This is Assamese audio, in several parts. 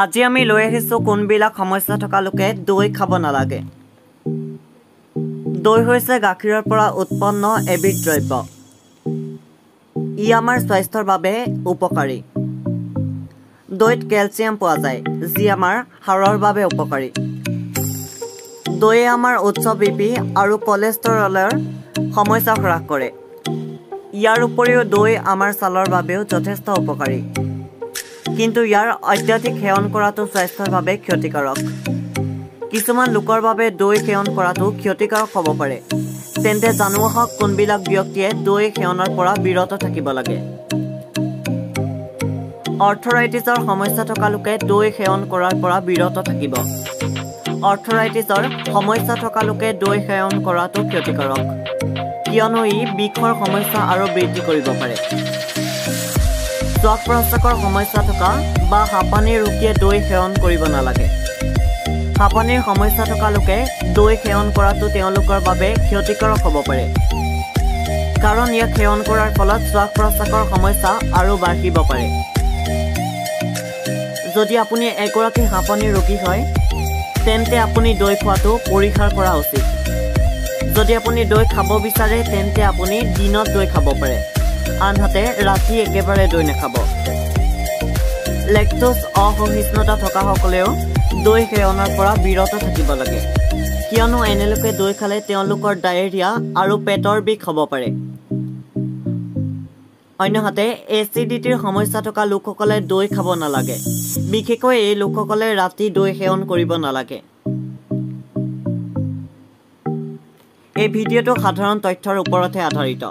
আজি আমি লৈ আহিছো কোনবিলাক সমস্যা থকা লোকে দৈ খাব নালাগে। দৈ হৈছে গাখীৰৰ পৰা উৎপন্ন এবিধ দ্ৰব্য। ই আমাৰ স্বাস্থ্যৰ বাবে উপকাৰী। দৈত কেলছিয়াম পোৱা যায়, যি আমাৰ হাড়ৰ বাবে উপকাৰী। দৈয়ে আমাৰ উচ্চ বিপি আৰু কলেষ্টৰলৰ সমস্যা হ্ৰাস কৰে। ইয়াৰ উপৰিও দৈ আমাৰ ছালৰ বাবেও যথেষ্ট উপকাৰী। কিন্তু ইয়াৰ অত্যাধিক সেৱন কৰাটো স্বাস্থ্যৰ বাবে ক্ষতিকাৰক। কিছুমান লোকৰ বাবে দৈ সেৱন কৰাটো ক্ষতিকাৰক হ'ব পাৰে। তেন্তে জানো আহক কোনবিলাক ব্যক্তিয়ে দৈ সেৱনৰ পৰা বিৰত থাকিব লাগে। অৰ্থৰাইটিছৰ সমস্যা থকা লোকে দৈ সেৱন কৰাৰ পৰা বিৰত থাকিব। অৰ্থৰাইটিছৰ সমস্যা থকা লোকে দৈ সেৱন কৰাটো ক্ষতিকাৰক, কিয়নো ই বিষৰ সমস্যা আৰু বৃদ্ধি কৰিব পাৰে। শ্বাস-প্ৰশ্বাসৰ সমস্যা থকা বা হাঁপানীৰ ৰোগীয়ে দৈ সেৱন কৰিব নালাগে। হাঁপানীৰ সমস্যা থকা লোকে দৈ সেৱন কৰাটো তেওঁলোকৰ বাবে ক্ষতিকাৰক হ'ব পাৰে, কাৰণ ইয়াক সেৱন কৰাৰ ফলত শ্বাস-প্ৰশ্বাসৰ সমস্যা আৰু বাঢ়িব পাৰে। যদি আপুনি এগৰাকী হাঁপানীৰ ৰোগী হয়, তেন্তে আপুনি দৈ খোৱাটো পৰিহাৰ কৰা উচিত। যদি আপুনি দৈ খাব বিচাৰে, তেন্তে আপুনি দিনত দৈ খাব পাৰে, আনহাতে ৰাতি একেবাৰে দৈ নাখাব। লেক্টোজ অসহিষ্ণুতা থকাসকলেও দৈ সেৱনৰ পৰা বিৰত থাকিব লাগে, কিয়নো এনে লোকে দৈ খালে তেওঁলোকৰ ডায়েৰিয়া আৰু পেটৰ বিষ হ'ব পাৰে। অন্যহাতে এচিডিটিৰ সমস্যা থকা লোকসকলে দৈ খাব নালাগে, বিশেষকৈ এই লোকসকলে ৰাতি দৈ সেৱন কৰিব নালাগে। এই ভিডিঅ'টো সাধাৰণ তথ্যৰ ওপৰতহে আধাৰিত।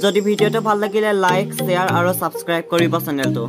যদি ভিডিঅ'টো ভাল লাগিলে লাইক, শ্বেয়াৰ আৰু ছাবস্ক্ৰাইব কৰিব চেনেলটো।